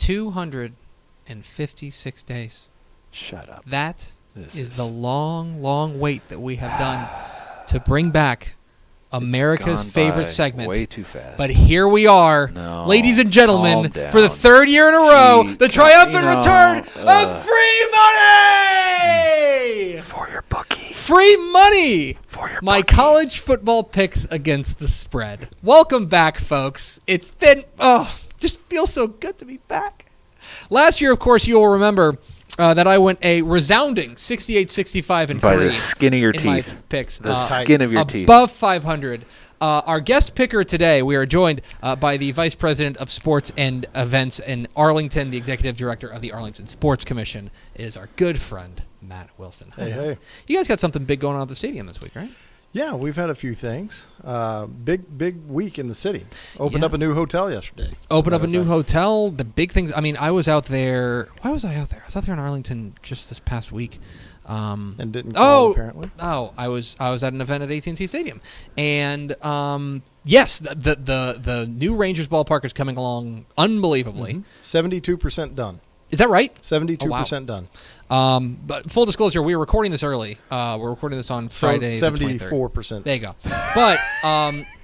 256 days. Shut up. That is the long, long wait that we have done to bring back America's favorite segment. Way too fast. But here we are, ladies and gentlemen, for the third year in a row, the triumphant return of free money! For your bookie. Free money! For your My bookie. college football picks against the spread. Welcome back, folks. It's been, just feels so good to be back. Last year, of course, you'll remember that I went a resounding 68-65-3 by the skin of your in teeth. my picks. The skin of your teeth. Above 500. Our guest picker today, we are joined by the Vice President of Sports and Events in Arlington, the Executive Director of the Arlington Sports Commission, is our good friend, Matt Wilson. Hey. You guys got something big going on at the stadium this week, right? Yeah, we've had a few things. Big week in the city. Opened up a new hotel yesterday. Opened up a new hotel. The big things. I mean, I was out there. Why was I out there? I was out there in Arlington just this past week. And didn't call, apparently. Oh, I was at an event at AT&T Stadium, and yes, the new Rangers ballpark is coming along unbelievably. 72% done. Is that right? 72% done. But full disclosure, we were recording this early. We're recording this on Friday. So 74%. There you go. But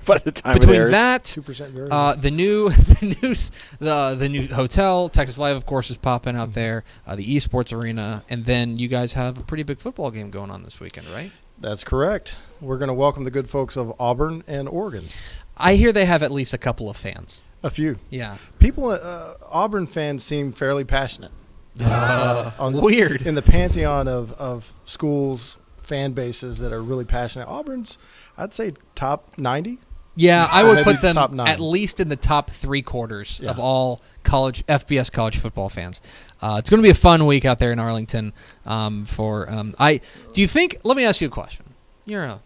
by the time between it airs, that, 2% the new hotel, Texas Live, of course, is popping out there. The esports arena, and then you guys have a pretty big football game going on this weekend, right? That's correct. We're going to welcome the good folks of Auburn and Oregon. I hear they have at least a couple of fans. A few. Yeah. People, Auburn fans seem fairly passionate. Weird. In the pantheon of schools, fan bases that are really passionate, Auburn's, I'd say, top 90. Yeah, I would put them top 9. at least in the top 3/4 of all FBS college football fans. It's going to be a fun week out there in Arlington. Do you think? Let me ask you a question. You're a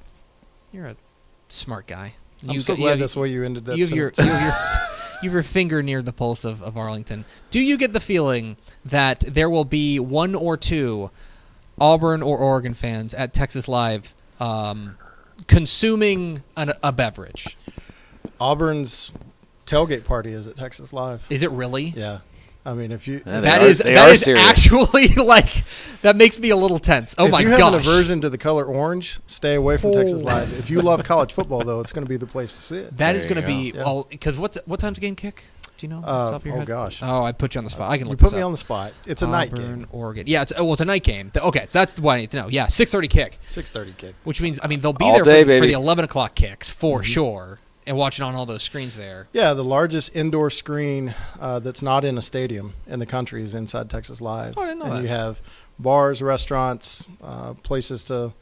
smart guy. I'm so glad that's why you ended that sentence. You have your finger near the pulse of Arlington. Do you get the feeling that there will be one or two Auburn or Oregon fans at Texas Live consuming a beverage? Auburn's tailgate party is at Texas Live. Is it really? Yeah. I mean, if you that is actually like that makes me a little tense. Oh my gosh! If you have an aversion to the color orange, stay away from Texas Live. If you love college football, though, it's going to be the place to see it. That is going to be because what time's the game kick? Do you know? Off your head? Gosh! Oh, I put you on the spot. I can look. You put this me up. on the spot. It's a night game. Oregon. Yeah, it's a night game. Okay, so that's what I need to know. Yeah, 6:30 kick. 6:30 kick. Which means they'll be all there day, for the 11 o'clock kicks for sure. And watching on all those screens there. Yeah, the largest indoor screen that's not in a stadium in the country is inside Texas Live. Oh, I didn't know that. And you have bars, restaurants, places to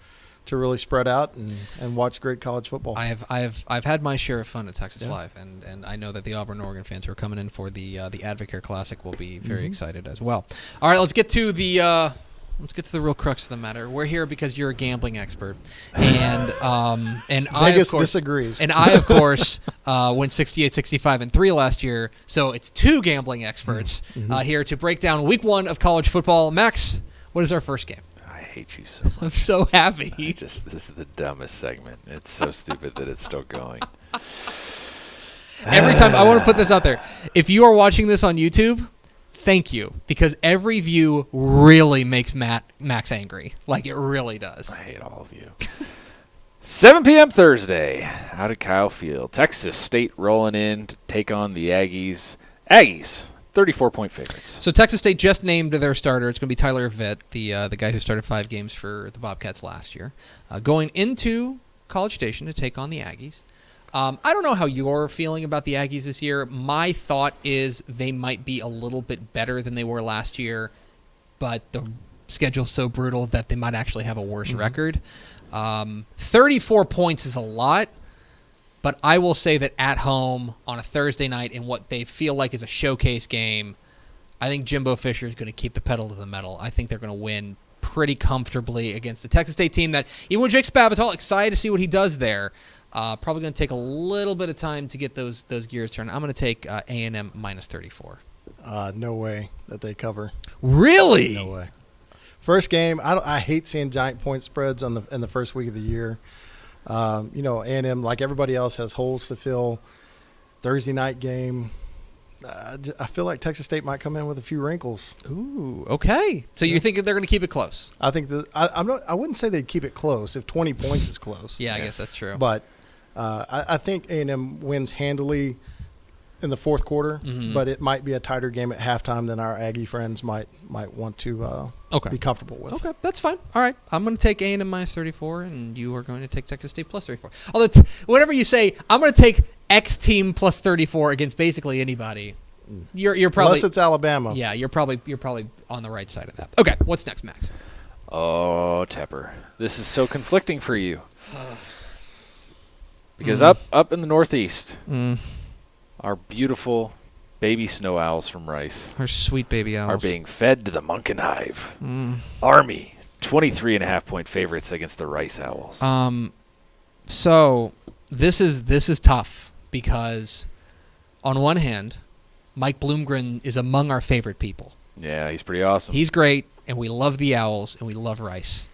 really spread out and watch great college football. I've had my share of fun at Texas Live, and I know that the Auburn Oregon fans who are coming in for the Advocare Classic will be very excited as well. All right, let's get to the real crux of the matter. We're here because you're a gambling expert, and Vegas disagrees. And I, of course, went 68-65-3 last year. So it's two gambling experts here to break down Week 1 of college football. Max, what is our first game? I hate you so much. I'm so happy. This is the dumbest segment. It's so stupid that it's still going. Every time I want to put this out there. If you are watching this on YouTube, thank you, because every view really makes Max angry. Like, it really does. I hate all of you. 7 p.m. Thursday, out at Kyle Field. Texas State rolling in to take on the Aggies. 34-point favorites. So Texas State just named their starter. It's going to be Tyler Vitt, the guy who started 5 games for the Bobcats last year, going into College Station to take on the Aggies. I don't know how you're feeling about the Aggies this year. My thought is they might be a little bit better than they were last year, but the schedule's so brutal that they might actually have a worse record. 34 points is a lot, but I will say that at home on a Thursday night in what they feel like is a showcase game, I think Jimbo Fisher is going to keep the pedal to the metal. I think they're going to win pretty comfortably against the Texas State team that, even with Jake Spavital, excited to see what he does there. Probably going to take a little bit of time to get those gears turned. I'm going to take A&M minus 34. No way that they cover. Really? No way. First game, I hate seeing giant point spreads in the first week of the year. A&M, like everybody else, has holes to fill. Thursday night game, I feel like Texas State might come in with a few wrinkles. Ooh, okay. So you think that they're going to keep it close? I think that I wouldn't say they'd keep it close if 20 points is close. Yeah, I guess that's true. But I think A&M wins handily in the fourth quarter, but it might be a tighter game at halftime than our Aggie friends might want to be comfortable with. Okay, that's fine. All right, I'm going to take A&M minus 34, and you are going to take Texas State plus 34. Although, whenever you say, I'm going to take X team plus 34 against basically anybody, you're probably... Unless it's Alabama. Yeah, you're probably on the right side of that. Okay, what's next, Max? Oh, Tepper. This is so conflicting for you. Because up in the Northeast, our beautiful baby snow owls from Rice Our sweet baby owls are being fed to the Munkin Hive. Army, 23.5-point favorites against the Rice Owls. So this is tough because on one hand, Mike Bloomgren is among our favorite people. Yeah, he's pretty awesome. He's great, and we love the Owls, and we love Rice.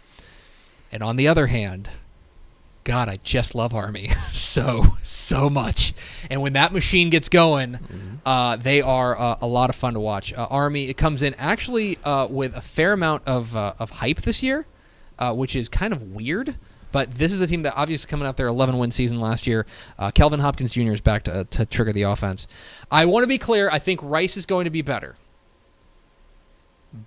And on the other hand, God, I just love Army so much. And when that machine gets going, they are a lot of fun to watch. Army, it comes in actually with a fair amount of hype this year, which is kind of weird. But this is a team that obviously coming out their 11-win season last year. Kelvin Hopkins Jr. is back to trigger the offense. I want to be clear. I think Rice is going to be better.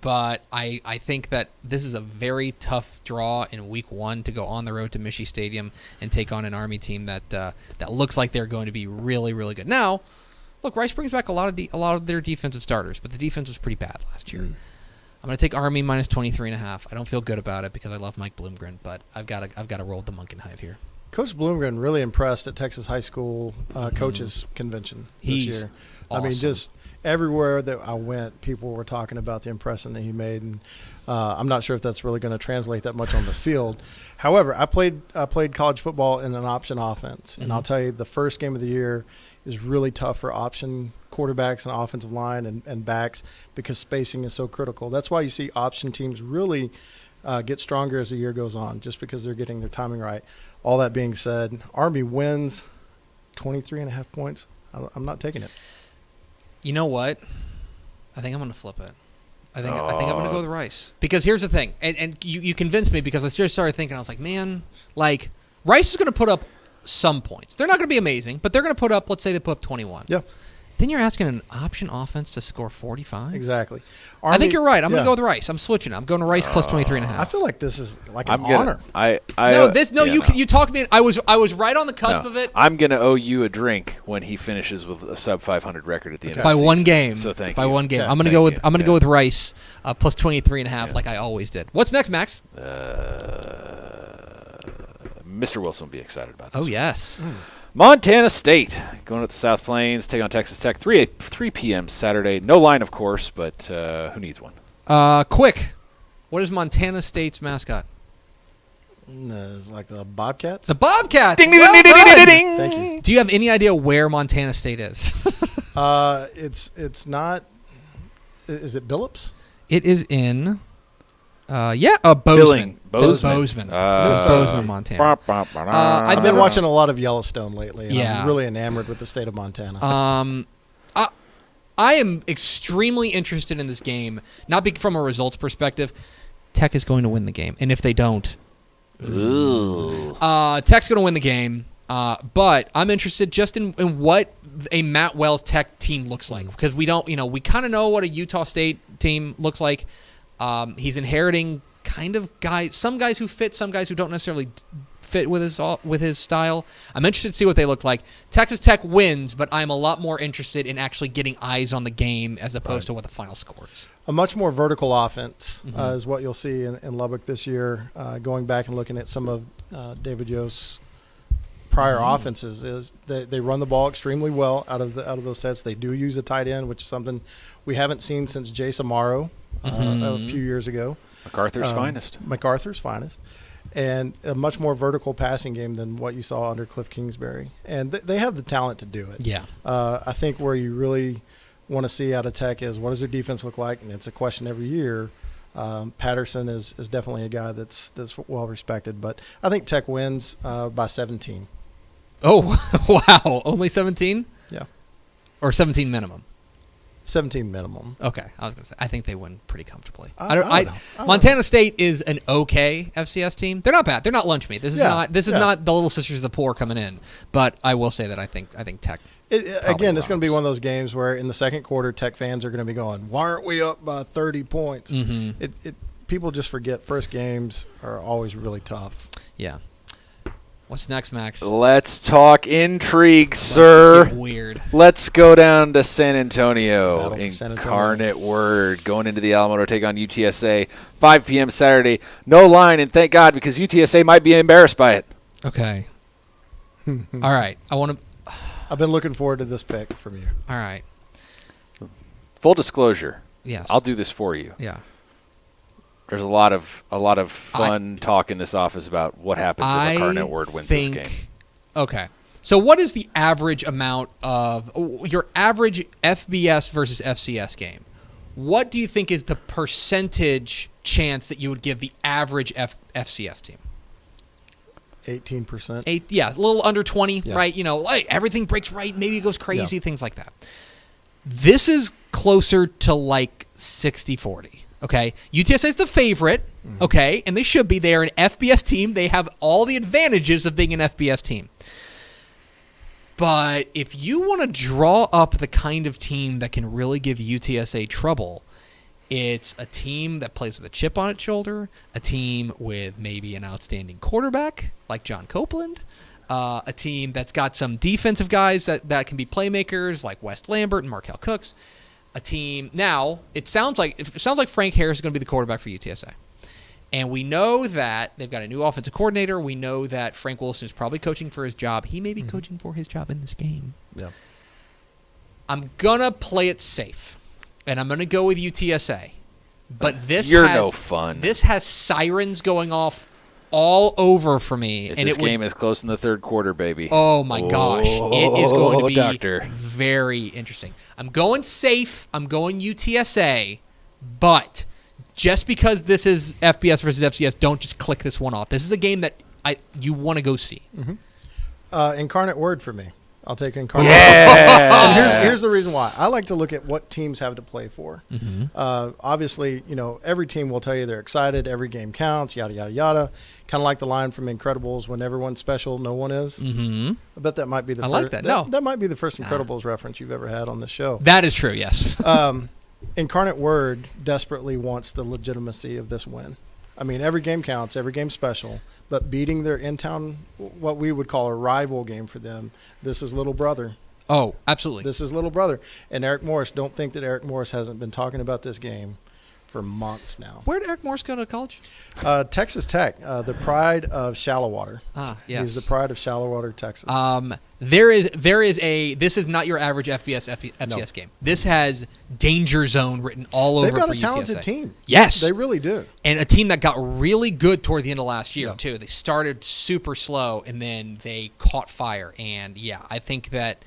But I think that this is a very tough draw in Week 1 to go on the road to Michie Stadium and take on an Army team that looks like they're going to be really, really good. Now, look, Rice brings back a lot of their defensive starters, but the defense was pretty bad last year. I'm going to take Army minus 23.5. I don't feel good about it because I love Mike Bloomgren, but I've got to roll the Munkin Hive here. Coach Bloomgren really impressed at Texas High School coaches convention this year. Awesome. I mean, just everywhere that I went, people were talking about the impression that he made, and I'm not sure if that's really going to translate that much on the field. However, I played college football in an option offense, and I'll tell you, the first game of the year is really tough for option quarterbacks and offensive line and backs because spacing is so critical. That's why you see option teams really get stronger as the year goes on, just because they're getting their timing right. All that being said, Army wins 23.5 points. I'm not taking it. You know what? I think I'm going to flip it. I think I'm going to go with Rice. Because here's the thing, and you convinced me because I just started thinking, I was like, man, like, Rice is going to put up some points. They're not going to be amazing, but they're going to put up, let's say they put up 21. Yeah. Then you're asking an option offense to score 45? Exactly. I think you're right. I'm going to go with Rice. I'm switching. I'm going to Rice plus 23.5. I feel like this is like an honor. You talked me. I was right on the cusp of it. I'm going to owe you a drink when he finishes with a sub 500 record at the end of the by season. one game. So thank by you. one game. Yeah, I'm going to go with Rice plus 23.5 like I always did. What's next, Max? Mr. Wilson will be excited about this. Oh yes. Montana State going to the South Plains, take on Texas Tech, 3 p.m. Saturday. No line, of course, but who needs one? Quick. What is Montana State's mascot? It's like the Bobcats. The Bobcats. Ding, ding, ding, ding, ding, ding. Thank you. Do you have any idea where Montana State is? It's not. Is it Billups? It is in. Bozeman. Bozeman. Bozeman. Bozeman, Montana. I've been watching a lot of Yellowstone lately. And Yeah. I'm really enamored with the state of Montana. I am extremely interested in this game, not from a results perspective. Tech is going to win the game, and if they don't, Tech's going to win the game. But I'm interested just in what a Matt Wells Tech team looks like, because we kind of know what a Utah State team looks like. He's inheriting kind of some guys who fit, some guys who don't necessarily fit with his style. I'm interested to see what they look like. Texas Tech wins, but I'm a lot more interested in actually getting eyes on the game as opposed to what the final score is. A much more vertical offense is what you'll see in Lubbock this year. Going back and looking at some of David Yost's prior offenses, is they run the ball extremely well out of those sets. They do use a tight end, which is something we haven't seen since Jace Amaro a few years ago. MacArthur's finest. And a much more vertical passing game than what you saw under Cliff Kingsbury. And they have the talent to do it. Yeah. I think where you really want to see out of Tech is what does their defense look like? And it's a question every year. Patterson is definitely a guy that's well respected. But I think Tech wins by 17. Oh, wow. Only 17? Yeah. Or 17 minimum? 17 minimum. Okay, I was going to say I think they win pretty comfortably. I don't know. Montana State is an okay FCS team. They're not bad. They're not lunch meat. This is not the Little Sisters of the Poor coming in. But I will say that I think Tech. Again, it's going to be one of those games where in the second quarter, Tech fans are going to be going, "Why aren't we up by 30 points?" Mm-hmm. People just forget first games are always really tough. Yeah. What's next, Max? Let's talk intrigue, sir. Weird. Let's go down to San Antonio. Battle for San Antonio. Incarnate Word going into the Alamo to take on UTSA. 5 p.m. Saturday. No line, and thank God, because UTSA might be embarrassed by it. Okay. All right. I've been looking forward to this pick from you. All right. Full disclosure. Yes. I'll do this for you. Yeah. There's a lot of fun talk in this office about what happens if Incarnate Word wins this game. Okay. So what is the average amount of your average FBS versus FCS game? What do you think is the percentage chance that you would give the average FCS team? 18%. Yeah, a little under 20, Yeah. right? Like everything breaks right, maybe it goes crazy, things like that. This is closer to like 60-40. Okay, UTSA is the favorite, okay, and they should be. They are an FBS team. They have all the advantages of being an FBS team. But if you want to draw up the kind of team that can really give UTSA trouble, it's a team that plays with a chip on its shoulder, a team with maybe an outstanding quarterback like John Copeland, a team that's got some defensive guys that can be playmakers like West Lambert and Markel Cooks. A team now. It sounds like Frank Harris is going to be the quarterback for UTSA, and we know that they've got a new offensive coordinator. We know that Frank Wilson is probably coaching for his job. He may be coaching for his job in this game. Yeah. I'm gonna play it safe, and I'm gonna go with UTSA. But You're no fun. This has sirens going off all over for me. If and this game is close in the third quarter, baby. Oh, my gosh. It is going to be doctor. very interesting. I'm going safe. I'm going UTSA. But just because this is FBS versus FCS, don't just click this one off. This is a game that you want to go see. Incarnate Word for me. I'll take Incarnate Word. Yeah. And here's the reason why. I like to look at what teams have to play for. Obviously, every team will tell you they're excited. Every game counts, yada, yada, yada. Kind of like the line from Incredibles, when everyone's special, no one is. Mm-hmm. I bet that might be the I first. like that. No. That might be the first Incredibles reference you've ever had on this show. That is true, yes. Incarnate Word desperately wants the legitimacy of this win. I mean, every game counts, every game's special, but beating their in-town, what we would call a rival game for them, this is little brother. Oh, absolutely. This is little brother. And Eric Morris, don't think that Eric Morris hasn't been talking about this game for months now. Where did Eric Morris go to college? Texas Tech, the pride of Shallow-Water. Ah, yes. He's the pride of Shallow-Water, Texas. This is not your average FCS game. This has danger zone written all over They've got for a talented UTSA. team. Yes. They really do. And a team that got really good toward the end of last year, too. They started super slow, and then they caught fire. And, yeah, I think that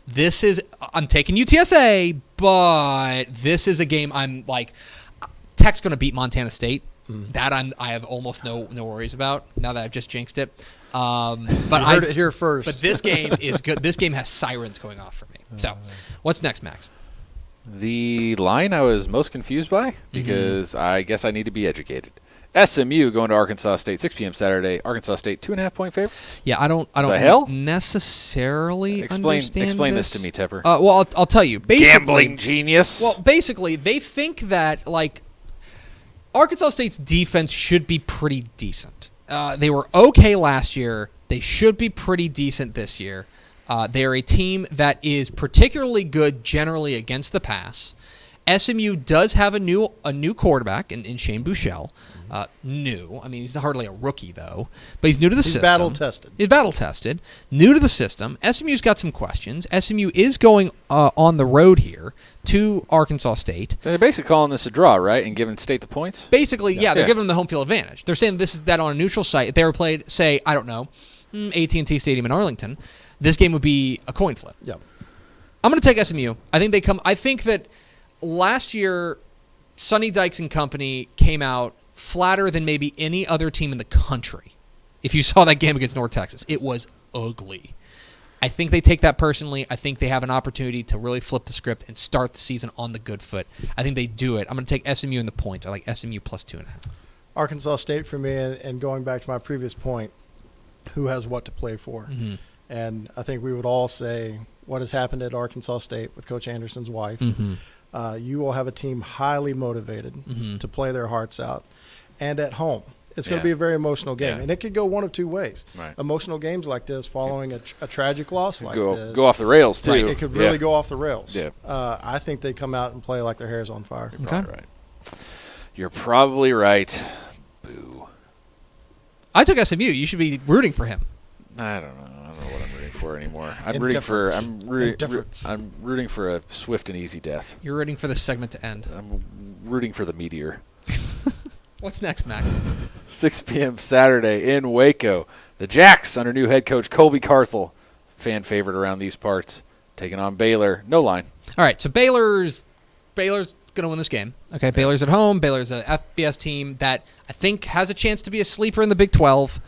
this is – I'm taking UTSA, but this is a game I'm like – Tech's going to beat Montana State. That I have almost no worries about now that I've just jinxed it. But I heard it here first. But this game is good. This game has sirens going off for me. So, what's next, Max? The line I was most confused by, because I guess I need to be educated. SMU going to Arkansas State, 6 p.m. Saturday. Arkansas State 2.5-point favorites. Yeah, I don't The hell? necessarily Explain understand this to me, Tepper. Well, I'll tell you. Basically, Gambling genius. Well, basically, they think that Arkansas State's defense should be pretty decent. They were okay last year. They should be pretty decent this year. They're a team that is particularly good generally against the pass. SMU does have a new quarterback in Shane Buechele. New. I mean, he's hardly a rookie, though. But he's new to the system. He's battle-tested. He's battle-tested. New to the system. SMU's got some questions. SMU is going on the road here to Arkansas State. They're basically calling this a draw, right, and giving State the points? Basically, yeah, they're Yeah. giving them the home field advantage. They're saying this is that on a neutral site. If they were played, say, I don't know, AT&T Stadium in Arlington, this game would be a coin flip. Yeah. I'm going to take SMU. I think that last year, Sonny Dykes and company came out flatter than maybe any other team in the country. If you saw that game against North Texas, it was ugly. I think they take that personally. I think they have an opportunity to really flip the script and start the season on the good foot. I think they do it. I'm going to take SMU in the points. I like SMU plus 2.5. Arkansas State for me, and going back to my previous point, who has what to play for? Mm-hmm. And I think we would all say what has happened at Arkansas State with Coach Anderson's wife. Mm-hmm. You will have a team highly motivated to play their hearts out. And at home, it's going to be a very emotional game. Yeah. And it could go one of two ways. Right. Emotional games like this following a tragic loss like this. Go off the rails, too. Right. It could really go off the rails. Yeah. I think they come out and play like their hair's on fire. You're probably right. You're probably right. Boo. I took SMU. You should be rooting for him. I don't know. I don't know what I'm rooting for anymore. I'm rooting for a swift and easy death. You're rooting for this segment to end. I'm rooting for the meteor. What's next, Max? 6 p.m. Saturday in Waco. The Jacks under new head coach Colby Carthel, fan favorite around these parts, taking on Baylor. No line. All right, so Baylor's going to win this game. Okay, yeah. Baylor's at home. Baylor's an FBS team that I think has a chance to be a sleeper in the Big 12.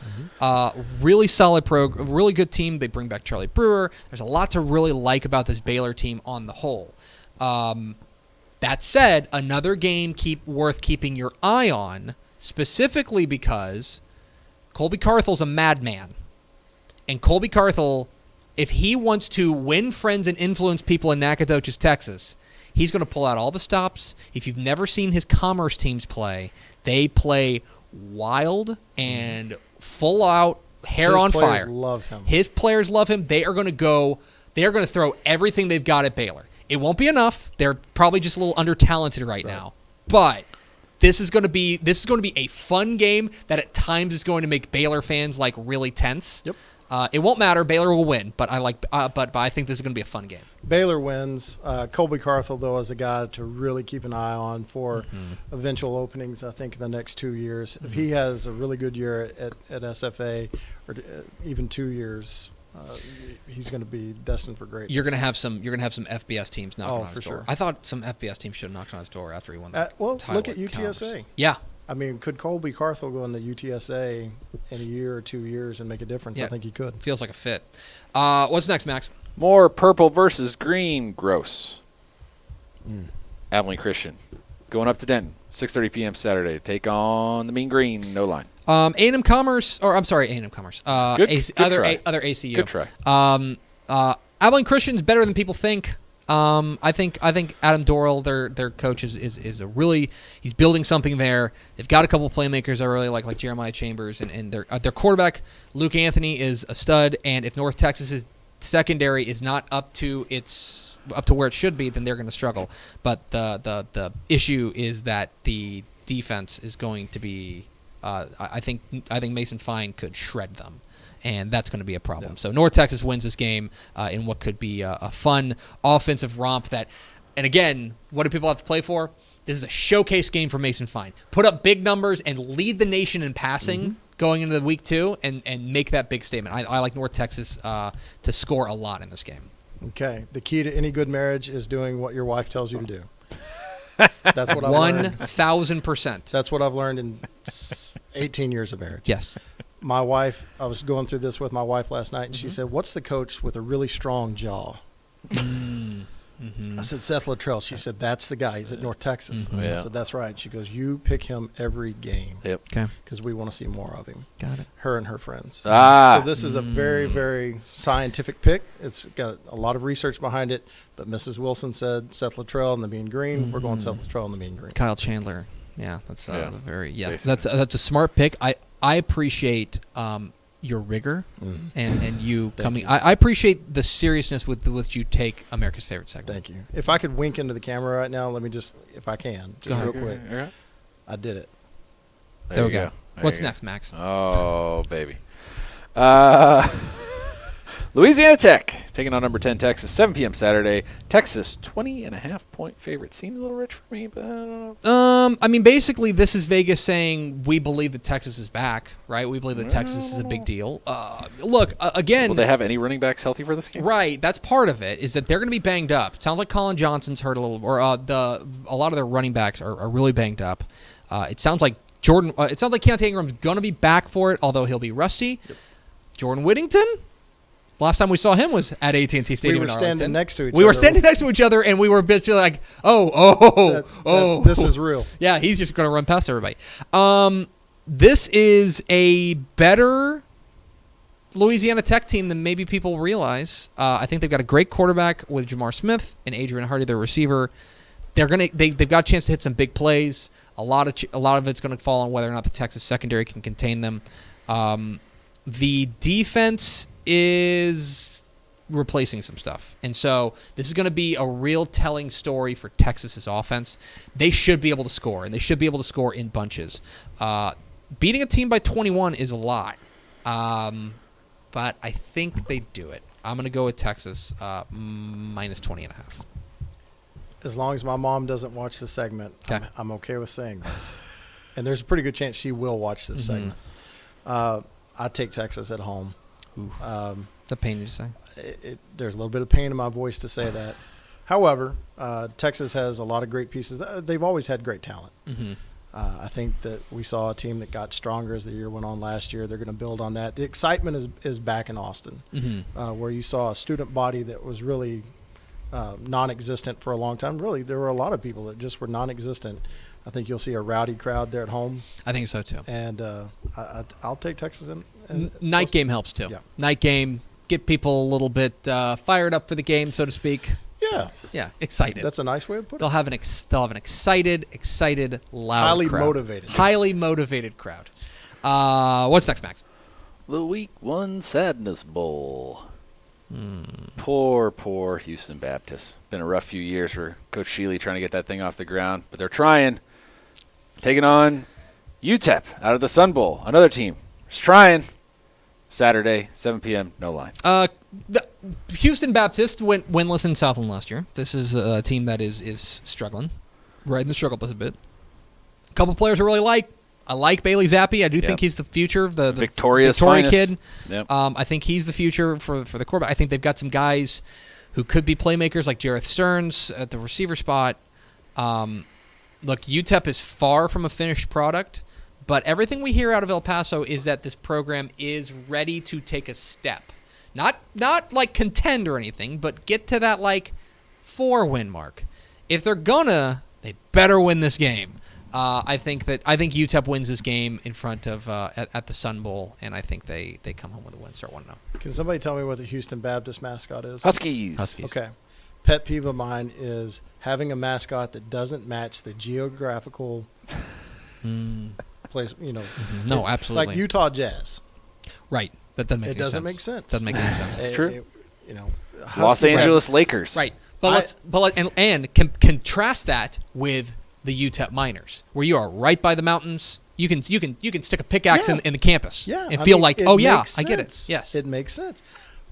Really solid program, really good team. They bring back Charlie Brewer. There's a lot to really like about this Baylor team on the whole. That said, another game worth keeping your eye on, specifically because Colby Carthel's a madman. And Colby Carthel, if he wants to win friends and influence people in Nacogdoches, Texas, he's going to pull out all the stops. If you've never seen his Commerce teams play, they play wild and full out, hair on fire. His players love him. His players love him. They are going to throw everything they've got at Baylor. It won't be enough. They're probably just a little under-talented right now. But this is going to be a fun game that at times is going to make Baylor fans like really tense. Yep. It won't matter. Baylor will win, but I think this is going to be a fun game. Baylor wins. Colby Carthel, though, is a guy to really keep an eye on for eventual openings, I think, in the next 2 years. If he has a really good year at SFA, or even 2 years, he's going to be destined for greatness. You're going to have some FBS teams knocking on his door. Sure. I thought some FBS teams should have knocked on his door after he won that. Well, title look at with UTSA. Commerce. Yeah. I mean, could Colby Carthel go into UTSA in a year or 2 years and make a difference? Yeah. I think he could. Feels like a fit. What's next, Max? More purple versus green. Gross. Abilene Christian going up to Denton. 6:30 p.m. Saturday. Take on the Mean Green. No line. A&M Commerce, or I'm sorry, A&M Commerce. Good try. Other ACU. Good try. Abilene Christian's better than people think. I think Adam Dorrell, their coach, is a really, he's building something there. They've got a couple of playmakers I really like Jeremiah Chambers, and their quarterback Luke Anthony is a stud. And if North Texas's secondary is not up to where it should be, then they're going to struggle. But the issue is that the defense is going to be. I think Mason Fine could shred them. And that's going to be a problem. Yeah. So North Texas wins this game in what could be a fun offensive romp. And again, what do people have to play for? This is a showcase game for Mason Fine. Put up big numbers and lead the nation in passing going into the week 2 and make that big statement. I like North Texas to score a lot in this game. Okay. The key to any good marriage is doing what your wife tells you to do. That's what I've learned. 1,000%. That's what I've learned in 18 years of marriage. Yes. My wife, I was going through this with my wife last night, and she said, "What's the coach with a really strong jaw?" I said, "Seth Luttrell." She said, "That's the guy. He's at North Texas." Yeah. I said, "That's right." She goes, "You pick him every game." Yep. Okay. Because we want to see more of him. Got it. Her and her friends. So this is a very, very scientific pick. It's got a lot of research behind it. But Mrs. Wilson said Seth Luttrell and the Mean Green. We're going Seth Luttrell and the Mean Green. Kyle Chandler. Yeah, that's very Basically. that's a smart pick. I appreciate your rigor and you coming. I appreciate the seriousness with which you take America's Favorite segment. Thank you. If I could wink into the camera right now, let me just, if I can, just real quick. Yeah. I did it. There we go. What's next, Max? Oh, baby. Louisiana Tech taking on number 10 Texas, 7 p.m. Saturday. Texas 20.5-point favorite. Seems a little rich for me, but I don't know. I mean, basically, this is Vegas saying we believe that Texas is back, right? We believe that Texas is a big deal. Look, again. Will they have any running backs healthy for this game? Right, that's part of it. Is that they're going to be banged up. It sounds like Colin Johnson's hurt a little, or a lot of their running backs are really banged up. It sounds like It sounds like Keontae Ingram's going to be back for it, although he'll be rusty. Yep. Jordan Whittington. Last time we saw him was at AT&T Stadium. We were in standing Arlington. next to each other. We were standing next to each other, and we were a bit feeling like, This is real. Yeah, he's just going to run past everybody. This is a better Louisiana Tech team than maybe people realize. I think they've got a great quarterback with Jamar Smith and Adrian Hardy, their receiver. They've got a chance to hit some big plays. A lot of it's going to fall on whether or not the Texas secondary can contain them. The defense is replacing some stuff. And so this is going to be a real telling story for Texas's offense. They should be able to score, and they should be able to score in bunches. Beating a team by 21 is a lot. But I think they do it. I'm going to go with Texas minus 20.5. As long as my mom doesn't watch the segment, Okay. I'm okay with saying this. And there's a pretty good chance she will watch this segment. I take Texas at home. It's a pain to say. There's a little bit of pain in my voice to say that. However, Texas has a lot of great pieces. They've always had great talent. I think that we saw a team that got stronger as the year went on last year. They're going to build on that. The excitement is back in Austin, where you saw a student body that was really non-existent for a long time. Really, there were a lot of people that just were non-existent. I think you'll see a rowdy crowd there at home. I think so, too. And I'll take Texas in. Night game helps, too. Yeah. Night game, get people a little bit fired up for the game, so to speak. Yeah. Yeah, excited. That's a nice way of putting it. They'll have an excited, loud Highly crowd. motivated. Highly motivated crowd. What's next, Max? The Week 1 Sadness Bowl. Poor Houston Baptist. Been a rough few years for Coach Shealy trying to get that thing off the ground, but they're trying. Taking on UTEP out of the Sun Bowl. Another team. Just trying. Saturday, 7 p.m., no line. The Houston Baptist went winless in Southland last year. This is a team that is struggling, right in the struggle bus a bit. A couple players I really like. I like Bailey Zappi. I do think he's the future of the Victoria's Victoria finest kid. Yep. I think he's the future for the quarterback. I think they've got some guys who could be playmakers like Jareth Stearns at the receiver spot. Look, UTEP is far from a finished product. But everything we hear out of El Paso is that this program is ready to take a step. Not like contend or anything, but get to that like 4-win mark. If they're gonna, they better win this game. I think UTEP wins this game in front of at the Sun Bowl, and I think they come home with a win. Start 1-0. Can somebody tell me what the Houston Baptist mascot is? Huskies. Okay. Pet peeve of mine is having a mascot that doesn't match the geographical place. No, absolutely. Like Utah Jazz. Right. That doesn't make It any doesn't sense. make sense. Doesn't make any sense. It's true. Los Huskies- Angeles Lakers. Right. But contrast that with the UTEP Miners, where you are right by the mountains. You can stick a pickaxe Yeah. in the campus Yeah, and I feel mean, like, it oh yeah, makes I get it. sense. Yes. It makes sense.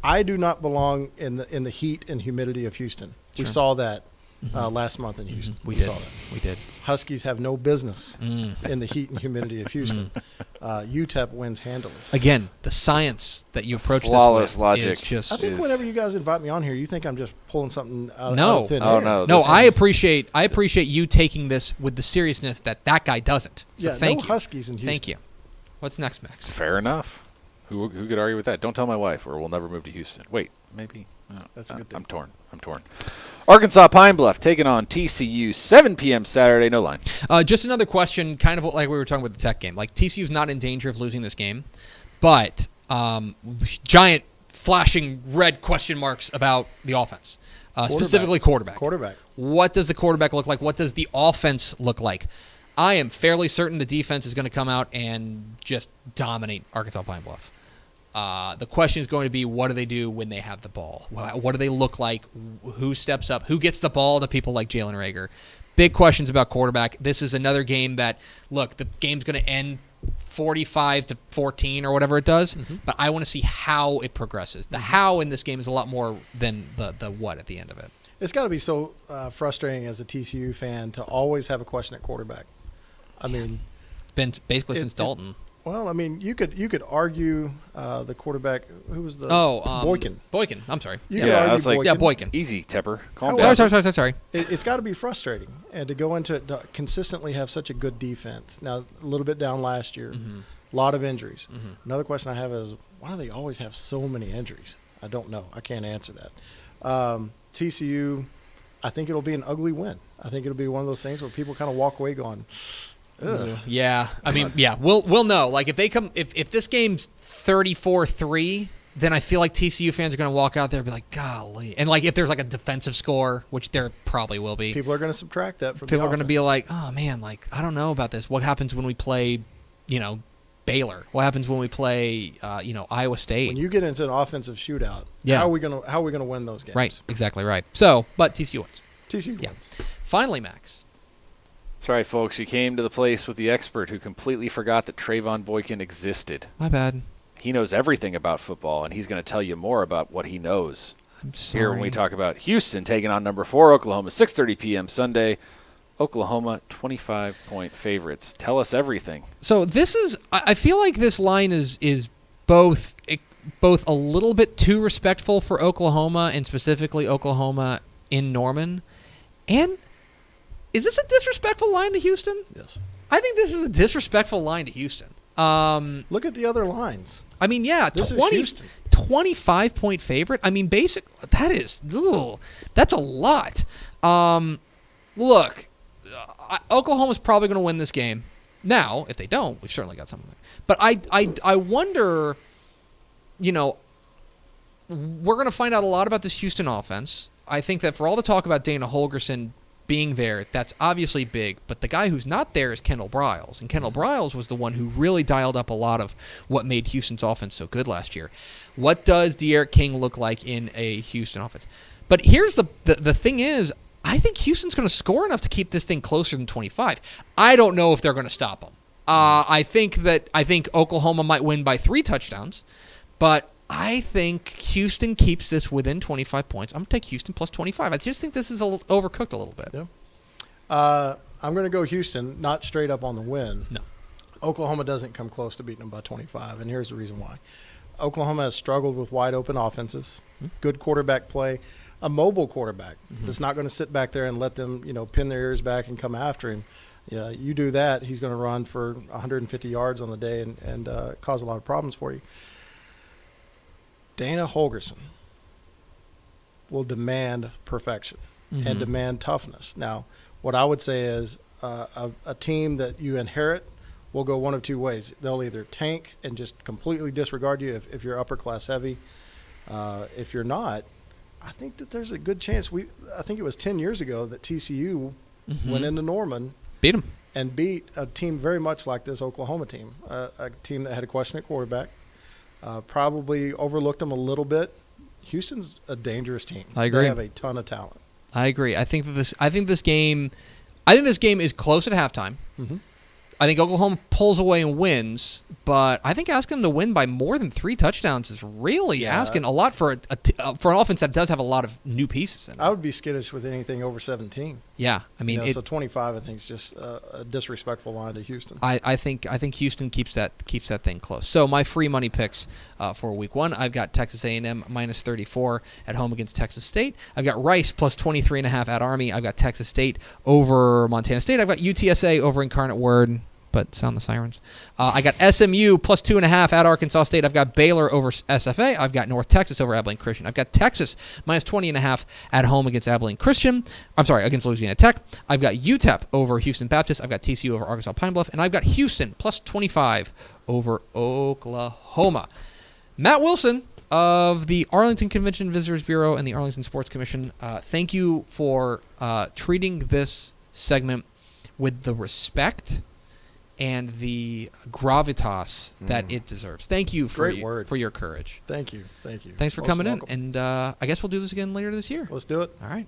I do not belong in the heat and humidity of Houston. We Sure. saw that last month in Houston. We saw did. that. We did. Huskies have no business in the heat and humidity of Houston. UTEP wins handily. Again, the science that you approach Flawless this with logic. is just I think whenever you guys invite me on here, you think I'm just pulling something out No. of thin Oh, air. no. no. This I is- appreciate you taking this with the seriousness that guy doesn't. So Yeah, thank no you. Huskies in Houston. Thank you. What's next, Max? Fair enough. Who could argue with that? Don't tell my wife, or we'll never move to Houston. Wait, maybe. No, That's a good thing. I'm torn. Arkansas Pine Bluff taking on TCU, 7 p.m. Saturday, no line. Just another question, kind of like we were talking about the Tech game. Like TCU's not in danger of losing this game, but giant flashing red question marks about the offense, specifically quarterback. What does the quarterback look like? What does the offense look like? I am fairly certain the defense is going to come out and just dominate Arkansas Pine Bluff. The question is going to be, what do they do when they have the ball? What do they look like? Who steps up? Who gets the ball to people like Jalen Reagor? Big questions about quarterback. This is another game that, look, the game's going to end 45-14 or whatever it does, but I want to see how it progresses. The how in this game is a lot more than the what at the end of it. It's got to be so frustrating as a TCU fan to always have a question at quarterback. I mean, Been basically since Dalton. Well, I mean, you could argue the quarterback. Who was the Boykin? Boykin. I'm sorry. You could Yeah, argue I was like, Yeah, Boykin. Easy, Tepper. Calm However- down. Sorry. It's got to be frustrating, and to go into it to consistently have such a good defense. Now, a little bit down last year, a lot of injuries. Another question I have is, why do they always have so many injuries? I don't know. I can't answer that. TCU, I think it'll be an ugly win. I think it'll be one of those things where people kind of walk away going, ugh. Yeah. I mean, yeah, we'll know. Like, if this game's 34-3, then I feel like TCU fans are going to walk out there and be like, golly. And, like, if there's, like, a defensive score, which there probably will be. People are going to subtract that from People the are going to be offense. like, oh, man, like, I don't know about this. What happens when we play, Baylor? What happens when we play, Iowa State? When you get into an offensive shootout, Yeah. how are we gonna win those games? Right, exactly right. So, but TCU wins. TCU Yeah. wins. Finally, Max. That's right, folks. You came to the place with the expert who completely forgot that Trayvon Boykin existed. My bad. He knows everything about football, and he's going to tell you more about what he knows. I'm sorry. Here when we talk about Houston taking on number 4 Oklahoma, 6:30 p.m. Sunday. Oklahoma 25-point favorites. Tell us everything. So this is, I feel like this line is both a little bit too respectful for Oklahoma, and specifically Oklahoma in Norman. And is this a disrespectful line to Houston? Yes. I think this is a disrespectful line to Houston. Look at the other lines. I mean, yeah, This is Houston. 25-point favorite. I mean, that's a lot. Look, Oklahoma's probably going to win this game. Now, if they don't, we've certainly got something. But I wonder, we're going to find out a lot about this Houston offense. I think that for all the talk about Dana Holgorsen being there, that's obviously big. But the guy who's not there is Kendall Briles. And Kendall Briles was the one who really dialed up a lot of what made Houston's offense so good last year. What does De'Aaron King look like in a Houston offense? But here's the thing is, I think Houston's going to score enough to keep this thing closer than 25. I don't know if they're going to stop them. I think Oklahoma might win by 3 touchdowns, but I think Houston keeps this within 25 points. I'm going to take Houston plus 25. I just think this is overcooked a little bit. Yeah. I'm going to go Houston, not straight up on the win. No. Oklahoma doesn't come close to beating them by 25, and here's the reason why. Oklahoma has struggled with wide-open offenses, good quarterback play, a mobile quarterback that's not going to sit back there and let them, pin their ears back and come after him. Yeah, you do that, he's going to run for 150 yards on the day and cause a lot of problems for you. Dana Holgorsen will demand perfection and demand toughness. Now, what I would say is a team that you inherit will go one of two ways. They'll either tank and just completely disregard you if you're upper class heavy. If you're not, I think that there's a good chance. I think it was 10 years ago that TCU went into Norman, Beat them. and beat a team very much like this Oklahoma team, a team that had a question at quarterback. Probably overlooked them a little bit. Houston's a dangerous team. I agree. They have a ton of talent. I agree. I think this game is close at halftime. I think Oklahoma pulls away and wins, but I think asking them to win by more than 3 touchdowns is really asking a lot for an offense that does have a lot of new pieces in it. I would be skittish with anything over 17. Yeah, I mean, So 25, I think, is just a disrespectful line to Houston. I think Houston keeps that thing close. So my free money picks for Week 1, I've got Texas A&M minus 34 at home against Texas State. I've got Rice plus 23.5 at Army. I've got Texas State over Montana State. I've got UTSA over Incarnate Word. But sound the sirens. I got SMU plus 2.5 at Arkansas State. I've got Baylor over SFA. I've got North Texas over Abilene Christian. I've got Texas minus 20.5 at home against Abilene Christian. Against Louisiana Tech. I've got UTEP over Houston Baptist. I've got TCU over Arkansas Pine Bluff. And I've got Houston plus 25 over Oklahoma. Matt Wilson of the Arlington Convention and Visitors Bureau and the Arlington Sports Commission, thank you for treating this segment with the respect and the gravitas that it deserves. Thank you for your courage. Thank you. Thanks for Most coming welcome. in, and I guess we'll do this again later this year. Let's do it. All right.